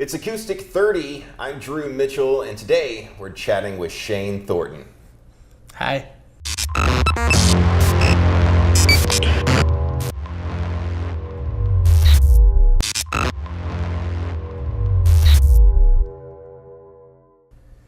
It's Acoustic 30. I'm Drew Mitchell, and today we're chatting with Shane Thornton. Hi.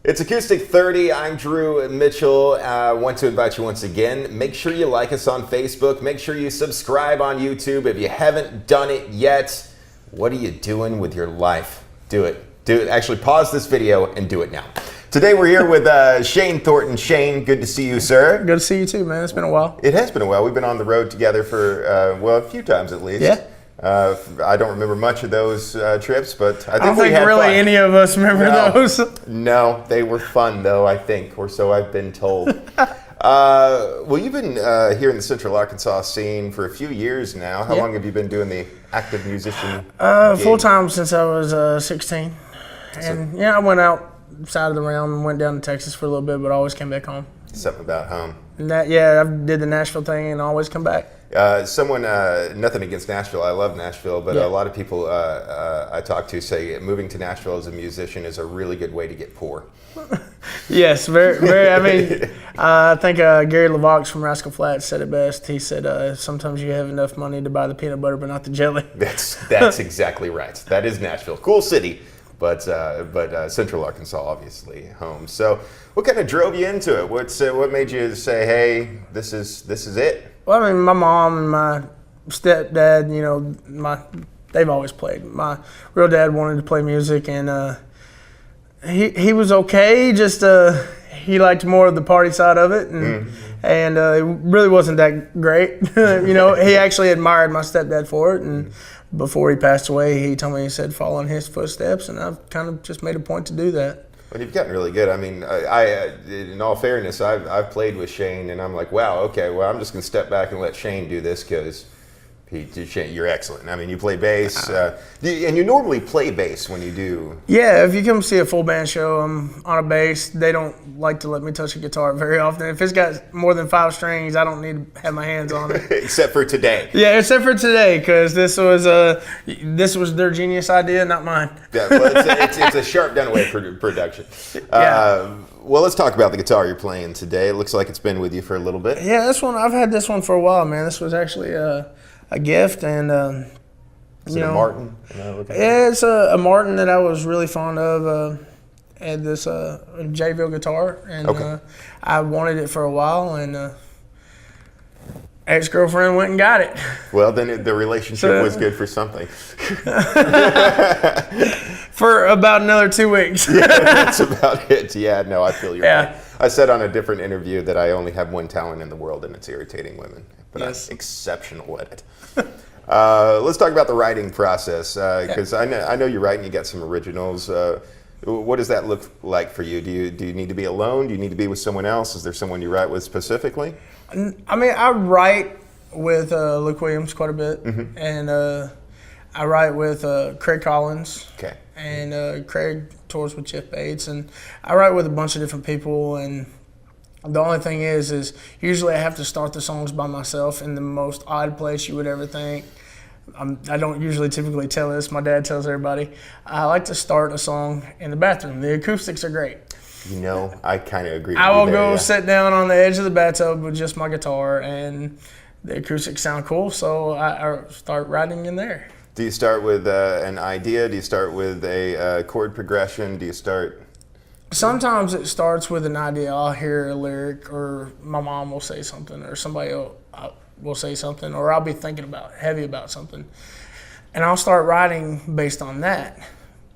It's Acoustic 30. I'm Drew Mitchell. I want to invite you once again. Make sure you like us on Facebook. Make sure you subscribe on YouTube. If you haven't done it yet, what are you doing with your life? Do it. Do it. Actually, pause this video and do it now. Today we're here with Shane Thornton. Shane, good to see you, sir. Good to see you too, man. It's been a while. It has been a while. We've been on the road together for, a few times at least. Yeah. I don't remember much of those trips, but I think we had really fun. any of us remember those. No, they were fun though, I think, or so I've been told. Well, you've been here in the Central Arkansas scene for a few years now. How long have you been doing the active musician gig? Full time since I was 16. And I went outside of the realm and went down to Texas for a little bit, but always came back home. Something about home. And I did the Nashville thing and always come back. Nothing against Nashville. I love Nashville, but a lot of people I talk to say moving to Nashville as a musician is a really good way to get poor. Yes, very, very. I mean, I think Gary LaVox from Rascal Flatts said it best. He said, sometimes you have enough money to buy the peanut butter, but not the jelly. That's exactly right. That is Nashville. Cool city, but Central Arkansas, obviously, home. So what kind of drove you into it? What made you say, hey, this is it? Well, I mean, my mom and my stepdad, they've always played. My real dad wanted to play music, and he was okay. Just he liked more of the party side of it, and it really wasn't that great. He actually admired my stepdad for it, and before he passed away, he told me, he said, follow in his footsteps, and I've kind of just made a point to do that. Well, you've gotten really good. I mean, I in all fairness, I've played with Shane, and I'm like, wow, okay, well, I'm just going to step back and let Shane do this because Shane, you're excellent. I mean, you play bass, and you normally play bass when you do. Yeah, if you come see a full band show, I'm on a bass. They don't like to let me touch a guitar very often. If it's got more than 5 strings, I don't need to have my hands on it. Except for today. Yeah, except for today, because this was their genius idea, not mine. Yeah, well, it's a sharp Dunaway production. Well, let's talk about the guitar you're playing today. It looks like it's been with you for a little bit. Yeah, I've had this one for a while, man. This was actually a gift, and is it a Martin? Yeah, it's a Martin that I was really fond of. Had this J-Ville guitar, and I wanted it for a while, and ex-girlfriend went and got it. Well, then the relationship was good for something. For about another 2 weeks. Yeah, that's about it. Yeah, no, I feel your pain. I said on a different interview that I only have one talent in the world, and it's irritating women. But I'm exceptional at it. Let's talk about the writing process, because I know you're writing. You got some originals. What does that look like for you? Do you need to be alone? Do you need to be with someone else? Is there someone you write with specifically? I mean, I write with Luke Williams quite a bit, and I write with Craig Collins. Okay. And Craig tours with Jeff Bates, and I write with a bunch of different people, and the only thing is usually I have to start the songs by myself in the most odd place you would ever think. I don't usually typically tell this. My dad tells everybody. I like to start a song in the bathroom. The acoustics are great. I kind of agree with I will you there, go sit down on the edge of the bathtub with just my guitar, and the acoustics sound cool, so I start writing in there. Do you start with an idea? Do you start with a chord progression? Do you start... Sometimes it starts with an idea. I'll hear a lyric, or my mom will say something, or somebody will say something, or I'll be thinking heavy about something, and I'll start writing based on that.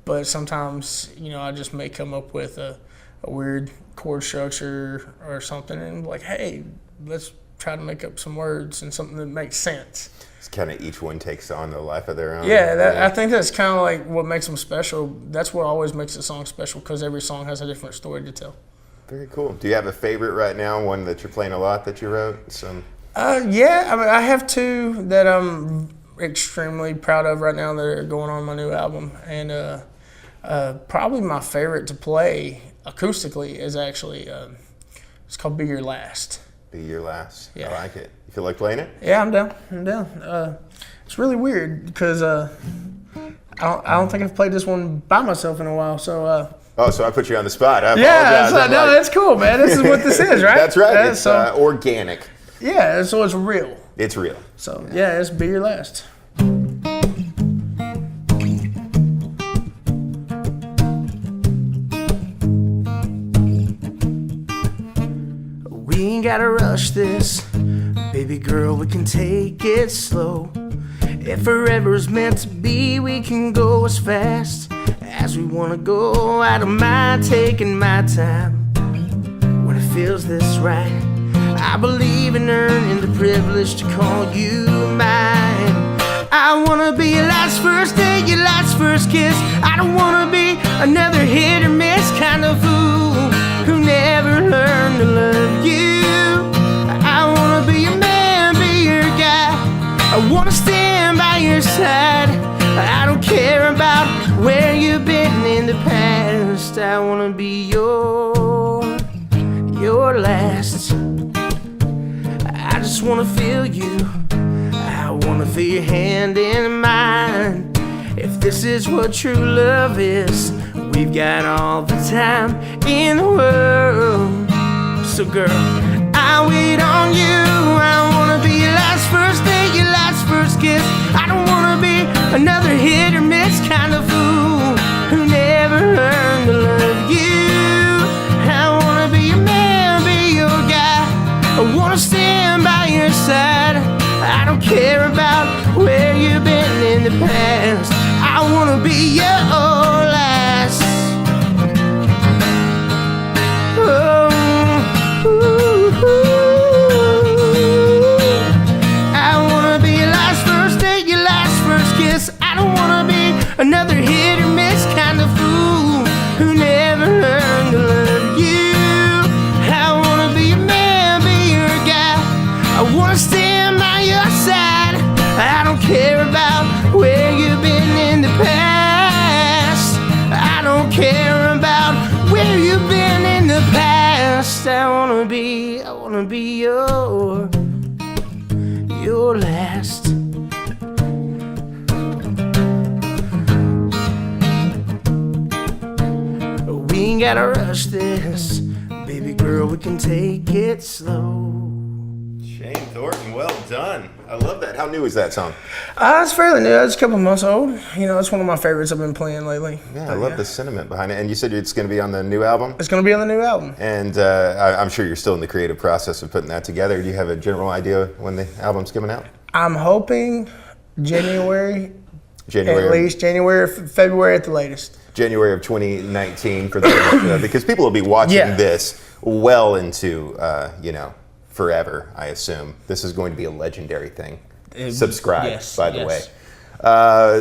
But sometimes, I just may come up with a weird chord structure or something, and be like, hey, let's try to make up some words and something that makes sense. It's kind of each one takes on the life of their own. Yeah, I think that's kind of like what makes them special. That's what always makes a song special, because every song has a different story to tell. Very cool. Do you have a favorite right now, one that you're playing a lot that you wrote? Yeah, I mean, I have 2 that I'm extremely proud of right now that are going on my new album. And probably my favorite to play acoustically is actually, it's called Be Your Last. Be Your Last. Yeah. I like it. You feel like playing it? Yeah, I'm down. It's really weird because I don't think I've played this one by myself in a while. So. So I put you on the spot. I Yeah, apologize. no, that's cool, man. This is what this is, right? That's right. Yeah, It's organic. Yeah, so it's real. It's real. So yeah, it's Be Your Last. We ain't gotta rush this, baby girl, we can take it slow. If forever's meant to be, we can go as fast as we wanna go. I don't mind taking my time when it feels this right. I believe in earning the privilege to call you mine. I wanna be your last first date, your last first kiss. I don't wanna be another hit or miss kind of fool who never learned to love you. I wanna be your man, be your guy. I wanna stand by your side. I don't care about where you've been in the past. I wanna be your last. I just wanna feel you. I wanna feel your hand in mine. If this is what true love is, we've got all the time in the world. So girl, I'll wait on you. I wanna be your last first date, your last first kiss. I don't wanna be another hit or miss kind of fool who never learned to love you. I wanna be your man, be your guy. I wanna stand by your side. I don't care about where you've been in the past. I wanna be your last. Oh, ooh, I wanna be your last first date, your last first kiss. I don't wanna be another hit or miss kind of fool who never learned to love you. I wanna be your man, be your guy. I wanna stand by your side. I don't care about where you've been in the past. I don't care about where you've been in the past. I wanna be your last. We ain't gotta rush this, baby girl, we can take it slow. Shane Thornton, well done. I love that. How new is that song? It's fairly new. It's a couple months old. You know, it's one of my favorites I've been playing lately. Yeah, I love the sentiment behind it. And you said it's going to be on the new album? It's going to be on the new album. And I'm sure you're still in the creative process of putting that together. Do you have a general idea when the album's coming out? I'm hoping January. At least January, February at the latest. January of 2019 for the because people will be watching this well into forever. I assume this is going to be a legendary thing. Subscribe, by the way. I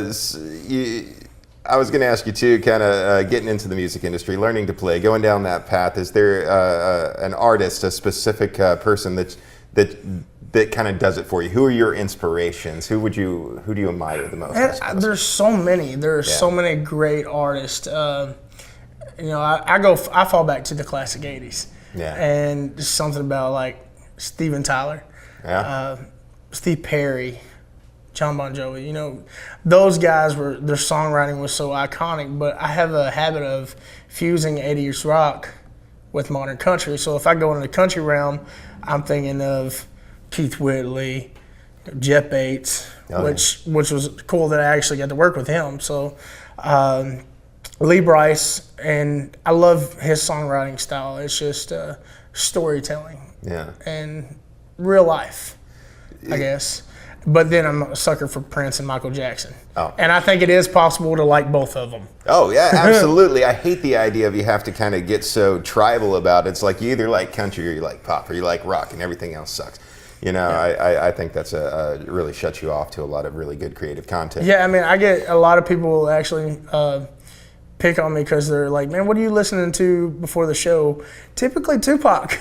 was going to ask you too, kind of getting into the music industry, learning to play, going down that path. Is there an artist, a specific person that kind of does it for you? Who are your inspirations? Who do you admire the most? There's so many. There's so many great artists. I fall back to the classic '80s. Yeah. And just something about like Steven Tyler, Steve Perry, John Bon Jovi. You know, those guys their songwriting was so iconic. But I have a habit of fusing '80s rock with modern country. So if I go into the country realm, I'm thinking of Keith Whitley, Jeff Bates, which was cool that I actually got to work with him. So Lee Brice, and I love his songwriting style. It's just storytelling and real life, I guess. But then I'm a sucker for Prince and Michael Jackson. And I think it is possible to like both of them. Oh, yeah, absolutely. I hate the idea of you have to kind of get so tribal about it. It's like you either like country or you like pop or you like rock and everything else sucks. You know, I think that's really shuts you off to a lot of really good creative content. Yeah, I mean, I get a lot of people actually pick on me because they're like, man, what are you listening to before the show? Typically Tupac,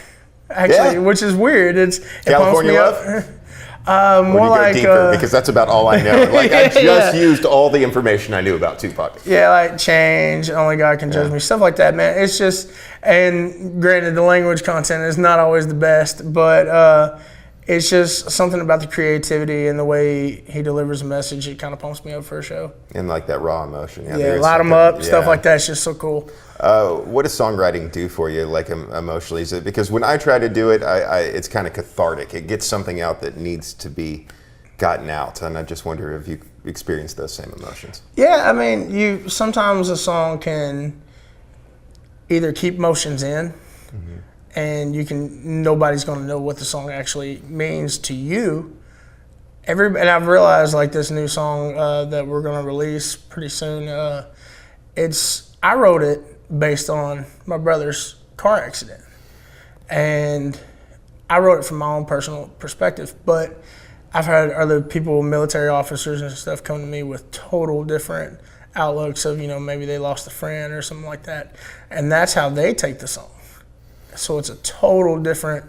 actually, which is weird. It California Love? More like deeper, because that's about all I know. Like I just used all the information I knew about Tupac. Yeah, like Change, Only God Can Judge Me, stuff like that, man. It's just, and granted, the language content is not always the best, but it's just something about the creativity and the way he delivers a message. It kind of pumps me up for a show. And like that raw emotion. Yeah, light them up, stuff like that. It's just so cool. What does songwriting do for you, like emotionally? Is it because when I try to do it, it's kind of cathartic. It gets something out that needs to be gotten out, and I just wonder if you experienced those same emotions. Yeah, I mean, sometimes a song can either keep emotions in, and nobody's going to know what the song actually means to you. And I've realized, like, this new song that we're going to release pretty soon, I wrote it based on my brother's car accident. And I wrote it from my own personal perspective, but I've had other people, military officers and stuff, come to me with total different outlooks of, maybe they lost a friend or something like that. And that's how they take the song. So it's a total different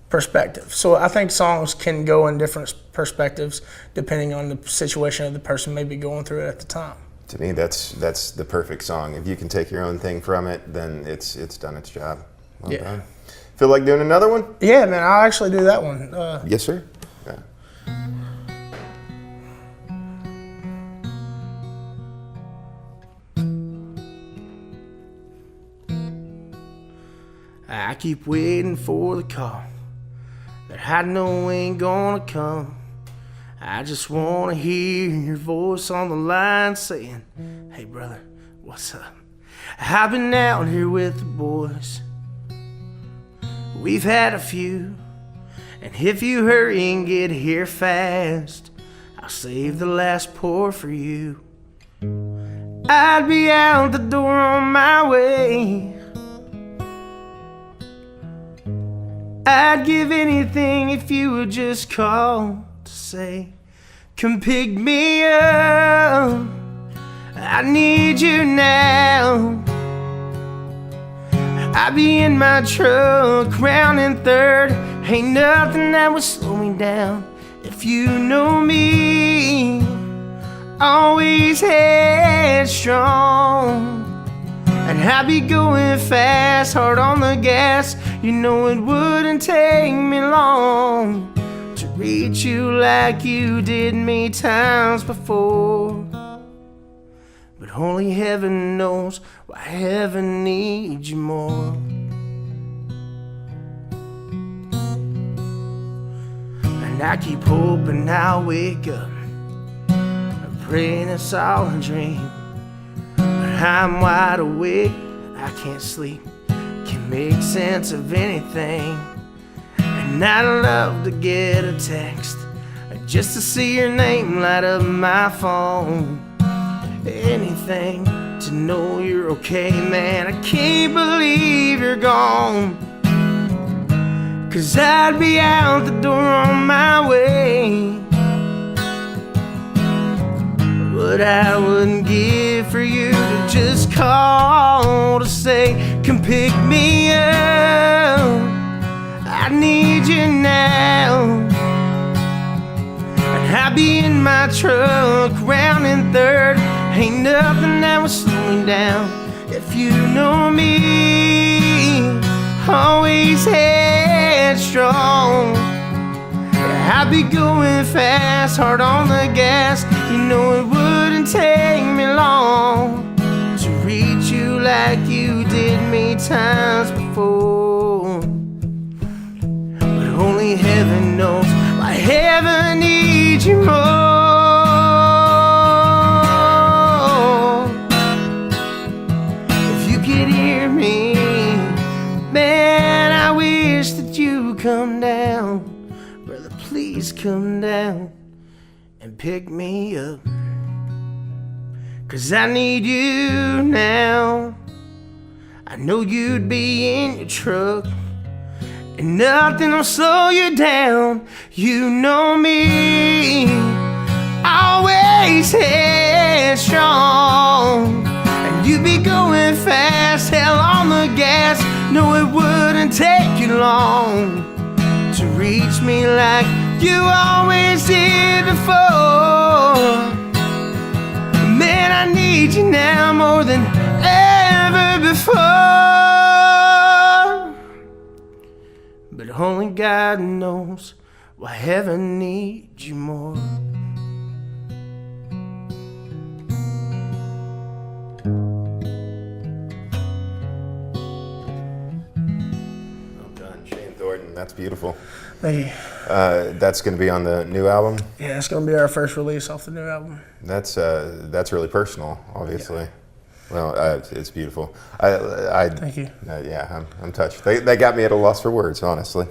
perspective. So I think songs can go in different perspectives depending on the situation of the person maybe going through it at the time. To me, that's the perfect song. If you can take your own thing from it, then it's done its job. Well done. Feel like doing another one? Yeah, man, I'll actually do that one. Yes, sir. Yeah. I keep waiting for the call that I know ain't gonna come. I just wanna hear your voice on the line saying, "Hey brother, what's up? I've been out here with the boys. We've had a few, and if you hurry and get here fast, I'll save the last pour for you. I'd be out the door on my way. I'd give anything if you would just call to say, come pick me up. I need you now. I'd be in my truck, rounding third. Ain't nothing that would slow me down. If you know me, always headstrong. And I'd be going fast, hard on the gas. You know it wouldn't take me long to reach you like you did me times before. But only heaven knows why heaven needs you more. And I keep hoping I'll wake up and praying it's all a dream. But I'm wide awake, I can't sleep, can't make sense of anything. And I'd love to get a text just to see your name light up my phone. Anything to know you're okay, man. I can't believe you're gone. 'Cause I'd be out the door on my way. What I wouldn't give for you to just call to say, come pick me up. I need you now. And I'd be in my truck, rounding third. Ain't nothing that will slow me down. If you know me, always headstrong. I'd be going fast, hard on the gas. You know it wouldn't take me long to reach you like you did me times before. But only heaven knows why heaven needs you more. Come down, brother, please come down and pick me up. 'Cause I need you now. I know you'd be in your truck and nothing will slow you down. You know me, always headstrong. And you'd be going fast, hell on the gas. No, it wouldn't take you long to reach me like you always did before. Man, I need you now more than ever before. But only God knows Well, heaven needs you more. Thornton, that's beautiful. Thank you. That's going to be on the new album? Yeah, it's going to be our first release off the new album. That's really personal, obviously. Yeah. Well, it's beautiful. Thank you. Yeah, I'm touched. They got me at a loss for words, honestly.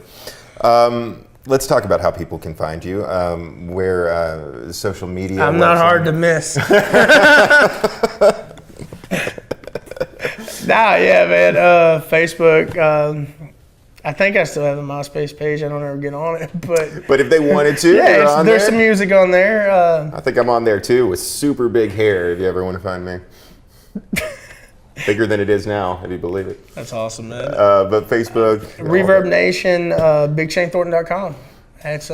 Let's talk about how people can find you. Where social media. I'm not hard to miss. Nah, yeah, man. Facebook. I think I still have a MySpace page. I don't ever get on it, but if they wanted to, yeah, there's some music on there. I think I'm on there too with super big hair. If you ever want to find me, bigger than it is now, if you believe it. That's awesome, man. But Facebook, Reverb Nation, BigShaneThornton.com. That's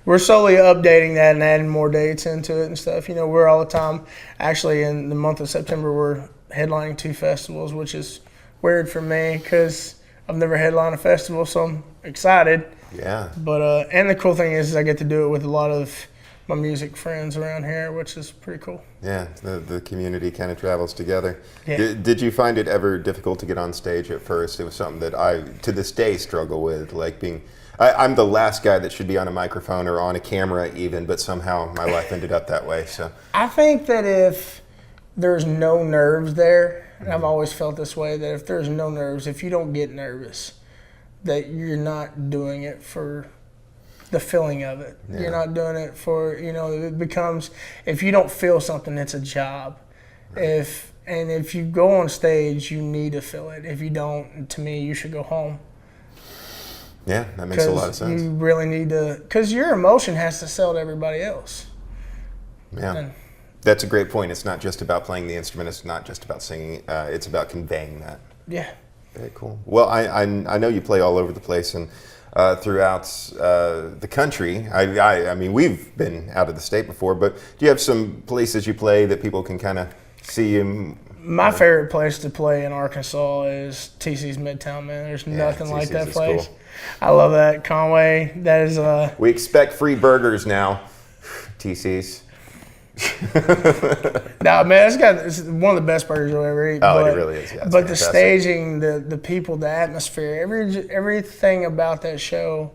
We're slowly updating that and adding more dates into it and stuff. You know, we're all the time. Actually, in the month of September, we're headlining 2 festivals, which is weird for me because I've never headlined a festival, so I'm excited. Yeah. But and the cool thing is I get to do it with a lot of my music friends around here, which is pretty cool. Yeah, the community kind of travels together. Yeah. Did you find it ever difficult to get on stage at first? It was something that I, to this day, struggle with, like being... I'm the last guy that should be on a microphone or on a camera even, but somehow my life ended up that way. So I think that if there's no nerves there, and I've always felt this way, that if there's no nerves, if you don't get nervous, that you're not doing it for the feeling of it. Yeah. You're not doing it for, it becomes, if you don't feel something, it's a job. Right. If you go on stage, you need to feel it. If you don't, to me, you should go home. Yeah, that makes a lot of sense. You really need to, because your emotion has to sell to everybody else. Yeah. That's a great point. It's not just about playing the instrument. It's not just about singing. It's about conveying that. Yeah. Very cool. Well, I know you play all over the place and throughout the country. I mean, we've been out of the state before, but do you have some places you play that people can kind of see you? My favorite place to play in Arkansas is TC's Midtown, man. There's nothing like that place. Cool. I love that. Conway, that is... We expect free burgers now, TC's. Nah, man, it's one of the best burgers you'll ever eat. Oh, it really is. Yeah, but fantastic. The staging, the people, the atmosphere, everything about that show.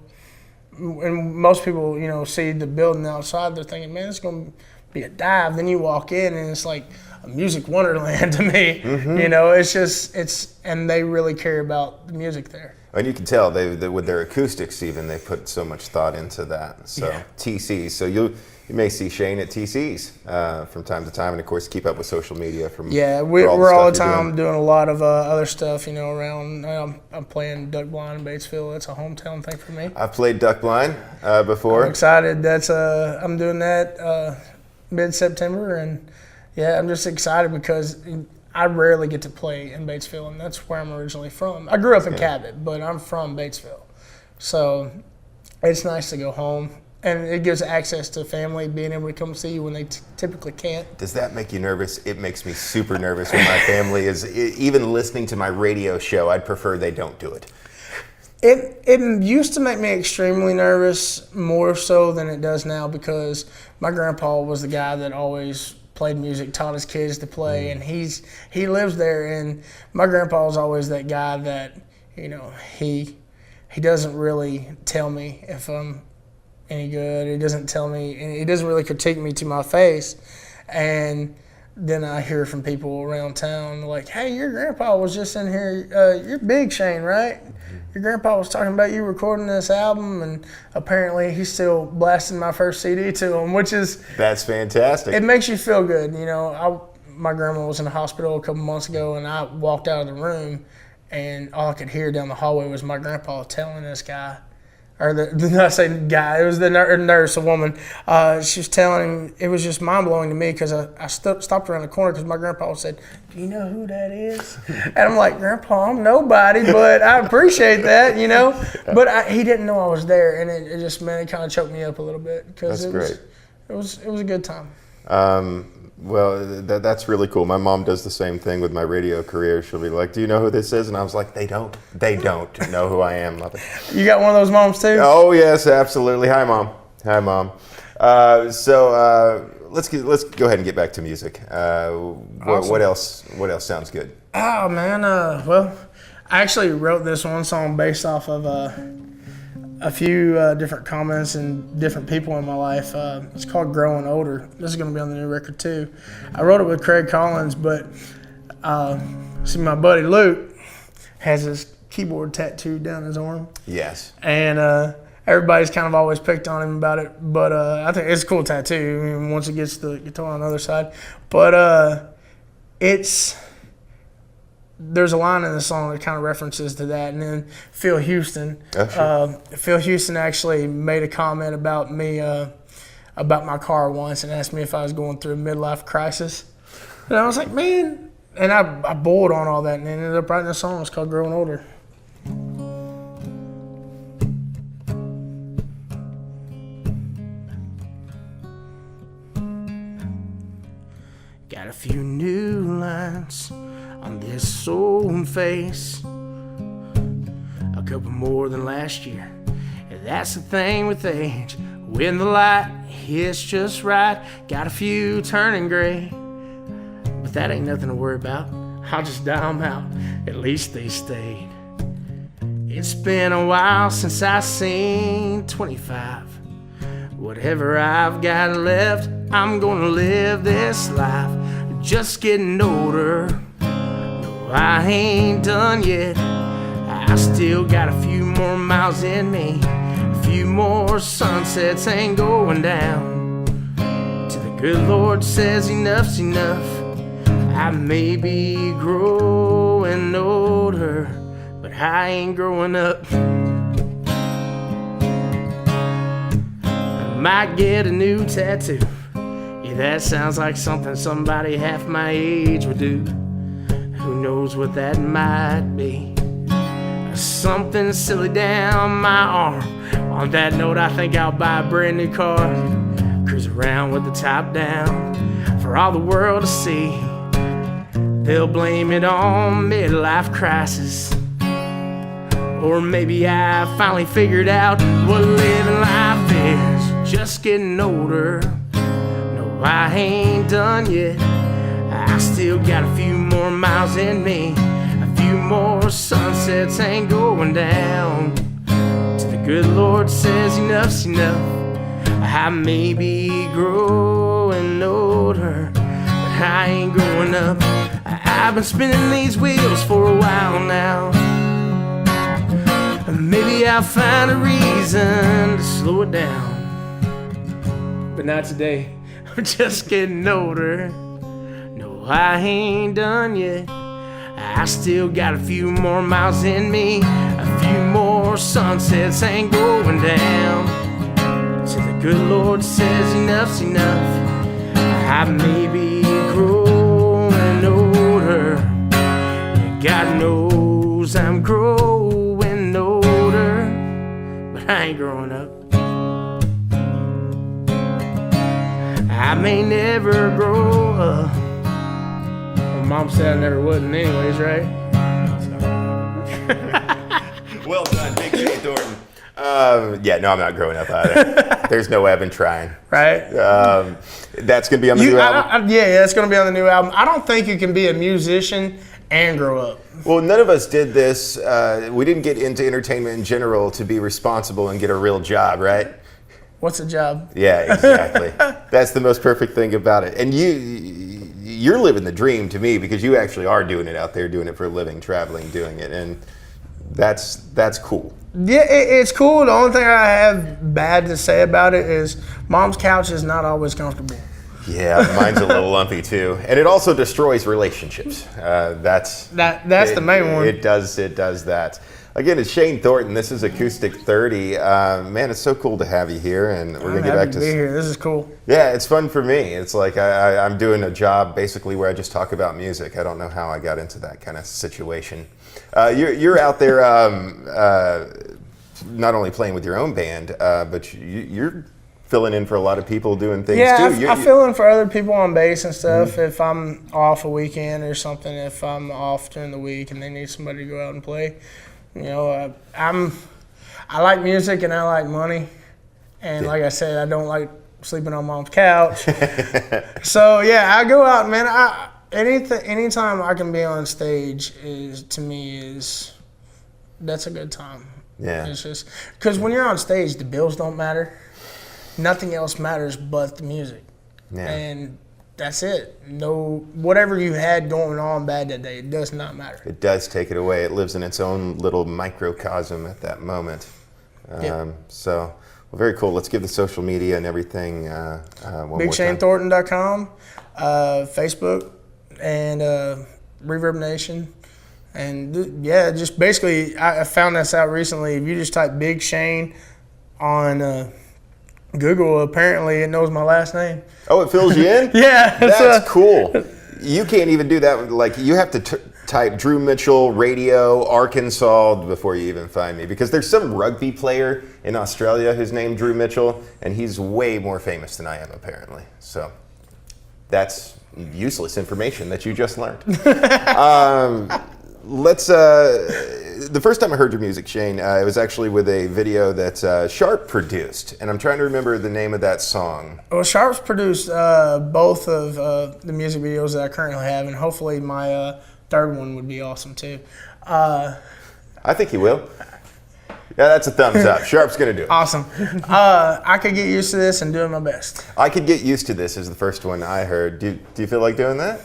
And most people, see the building outside, they're thinking, man, it's going to be a dive. Then you walk in, and it's like a music wonderland to me. Mm-hmm. And they really care about the music there. And you can tell they with their acoustics even, they put so much thought into that. So yeah. TC's. So you may see Shane at TC's from time to time, and of course keep up with social media from. Yeah, we're all the time doing a lot of other stuff. Around. I'm playing Duck Blind in Batesville. That's a hometown thing for me. I've played Duck Blind before. I'm excited. I'm doing that mid-September, and yeah, I'm just excited because I rarely get to play in Batesville, and that's where I'm originally from. I grew up in Cabot, but I'm from Batesville, so it's nice to go home. And it gives access to family, being able to come see you when they typically can't. Does that make you nervous? It makes me super nervous when my family is, even listening to my radio show, I'd prefer they don't do it. It used to make me extremely nervous, more so than it does now, because my grandpa was the guy that always played music, taught his kids to play, and he lives there. And my grandpa was always that guy that, he doesn't really tell me if I'm any good. He doesn't tell me, and he doesn't really critique me to my face. And then I hear from people around town like, hey, your grandpa was just in here. You're Big Shane, right? Your grandpa was talking about you recording this album, and apparently he's still blasting my first CD to him, which is... That's fantastic. It makes you feel good. My grandma was in the hospital a couple months ago, and I walked out of the room, and all I could hear down the hallway was my grandpa telling this guy, I say guy, it was the nurse, a woman. She was telling him, it was just mind-blowing to me because I stopped around the corner because my grandpa said, do you know who that is? And I'm like, Grandpa, I'm nobody, but I appreciate that, But he didn't know I was there, and it kind of choked me up a little bit because That's great. It was a good time. Well, that's really cool. My mom does the same thing with my radio career. She'll be like, "Do you know who this is?" And I was like, "They don't know who I am, mother." You got one of those moms too? Oh yes, absolutely. Hi, mom. Hi, mom. Let's go ahead and get back to music. Awesome. What else sounds good? Oh man, well, I actually wrote this one song based off of a few different comments and different people in my life. It's called "Growing Older." This is going to be on the new record too. I wrote it with Craig Collins, but see, my buddy Luke has his keyboard tattooed down his arm. Yes. And everybody's kind of always picked on him about it, but I think it's a cool tattoo. I mean, once it gets the guitar on the other side, but there's a line in the song that kind of references to that. And then Phil Houston, Phil Houston actually made a comment about me, about my car once, and asked me if I was going through a midlife crisis. And I was like, man, and I boiled on all that and ended up writing a song. It's called "Growing Older." Got a few new lines on this old face, a couple more than last year. And that's the thing with age, when the light hits just right. Got a few turning gray, but that ain't nothing to worry about. I'll just dye them out, at least they stayed. It's been a while since I seen 25. Whatever I've got left, I'm gonna live this life. Just getting older, no, I ain't done yet. I still got a few more miles in me, a few more sunsets ain't going down. Till the good Lord says enough's enough. I may be growing older, but I ain't growing up. I might get a new tattoo. Yeah, that sounds like something somebody half my age would do. Who knows what that might be? Something silly down my arm. On that note, I think I'll buy a brand new car. Cruise around with the top down for all the world to see. They'll blame it on midlife crisis. Or maybe I finally figured out what living life is. Just getting older. No, I ain't done yet. I still got a few more miles in me. A few more sunsets ain't going down. Till the good Lord says enough's enough. I may be growing older, but I ain't growing up. I've been spinning these wheels for a while now. Maybe I'll find a reason to slow it down. But not today. I'm just getting older. No, I ain't done yet. I still got a few more miles in me. A few more sunsets ain't going down. Till the good Lord says enough's enough. I may be growing older. God knows I'm growing older, but I ain't growing up. I may never grow up. Well, Mom said I never wouldn't anyways, right? Well done, Big Shane Thornton. Yeah, no, I'm not growing up either. There's no ebb in trying. Right? That's going to be on the new album? Yeah, it's going to be on the new album. I don't think you can be a musician and grow up. Well, none of us did this. We didn't get into entertainment in general to be responsible and get a real job, right? What's a job? Yeah, exactly. That's the most perfect thing about it. And you're living the dream to me, because you actually are doing it out there, doing it for a living, traveling, doing it, and that's cool. Yeah, it's cool. The only thing I have bad to say about it is Mom's couch is not always comfortable. Yeah, mine's a little lumpy too, and it also destroys relationships. That's the main one. It does that. Again, it's Shane Thornton. This is Acoustic 30. Man, it's so cool to have you here, and we're gonna get back to be here. This is cool. Yeah, it's fun for me. It's like I'm doing a job basically where I just talk about music. I don't know how I got into that kind of situation. You're out there not only playing with your own band, but you're filling in for a lot of people doing things too. I fill in for other people on bass and stuff. If I'm off a weekend or something, if I'm off during the week and they need somebody to go out and play, I like music and I like money, and like I said, I don't like sleeping on mom's couch. So I go out, man. Anytime I can be on stage that's a good time. Yeah. It's just because when you're on stage, the bills don't matter. Nothing else matters but the music. Yeah. And that's it. No, whatever you had going on bad that day, it does not matter. It does take it away. It lives in its own little microcosm at that moment. So, well, very cool. Let's give the social media and everything one more time. BigShaneThornton.com, Facebook, and Reverb Nation. And just basically, I found this out recently. If you just type Big Shane on Google, apparently it knows my last name. Oh, it fills you in? Yeah. That's cool. You can't even do that. Like, you have to type Drew Mitchell, radio, Arkansas before you even find me. Because there's some rugby player in Australia who's named Drew Mitchell, and he's way more famous than I am, apparently. So that's useless information that you just learned. The first time I heard your music, Shane, it was actually with a video that Sharp produced, and I'm trying to remember the name of that song. Well, Sharp's produced both of the music videos that I currently have, and hopefully my third one would be awesome too. I think he will. Yeah, that's a thumbs up. Sharp's going to do it. Awesome. I could get used to this and doing my best. I Could Get Used to This is the first one I heard. Do you feel like doing that?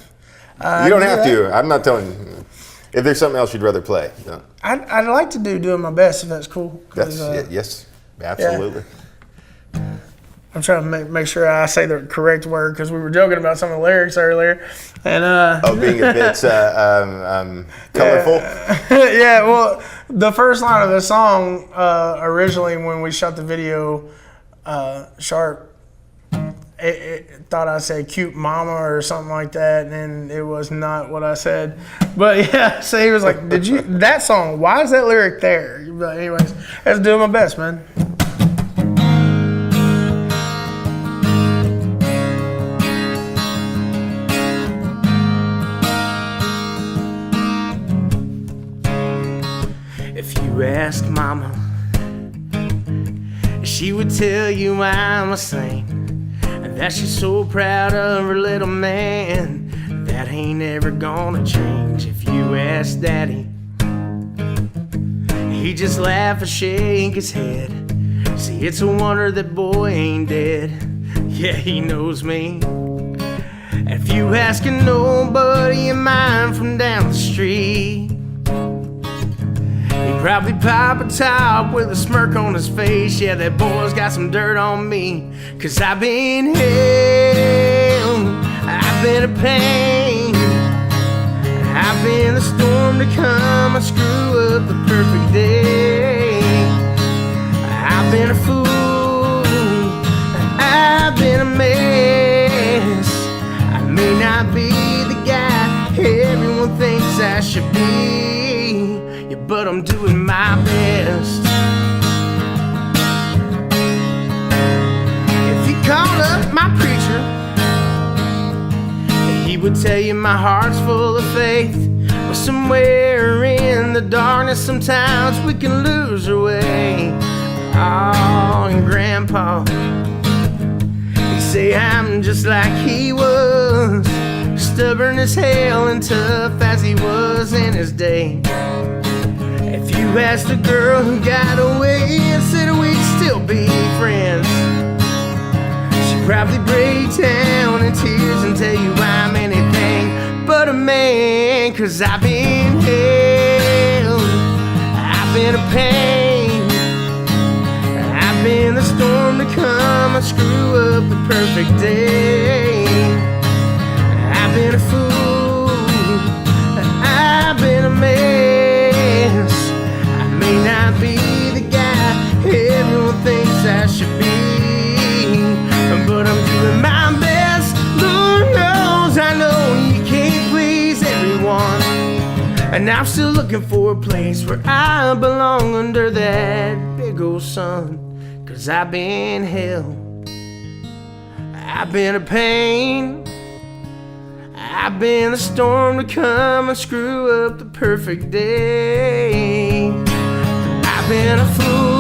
You don't have to. I'm not telling you. If there's something else you'd rather play. No. I'd like to doing my best if that's cool. Yes, absolutely. Yeah. I'm trying to make sure I say the correct word because we were joking about some of the lyrics earlier. And being a bit colorful. Yeah, well, the first line of the song originally when we shot the video, Sharp it thought I said cute mama or something like that, and it was not what I said. But yeah, so he was like, "Did you that song? Why is that lyric there?" But anyways, I was doing my best, man. If you ask mama, she would tell you I'm a saint. That she's so proud of her little man. That ain't ever gonna change. If you ask daddy, he just laugh and shake his head. See, it's a wonder that boy ain't dead. Yeah, he knows me. If you asking nobody of mine from down the street, he'd probably pop a top with a smirk on his face. Yeah, that boy's got some dirt on me. 'Cause I've been hell, I've been a pain, I've been the storm to come and screw up the perfect day. I've been a fool, I've been a mess. I may not be the guy everyone thinks I should be, yeah, but I'm doing my best. If you called up my preacher, he would tell you my heart's full of faith. But somewhere in the darkness sometimes we can lose our way. Oh, and Grandpa, he'd say I'm just like he was, stubborn as hell and tough as he was in his day. If you asked a girl who got away and said we'd still be friends, she'd probably break down in tears and tell you I'm anything but a man. 'Cause I've been hell, I've been a pain, I've been the storm to come and screw up the perfect day. I've been a fool, I've been a mess. I may not be the guy everyone thinks I should be, but I'm doing my best. Lord knows I know you can't please everyone, and I'm still looking for a place where I belong under that big old sun. 'Cause I've been hell, I've been a pain. I've been a storm to come and screw up the perfect day. I've been a fool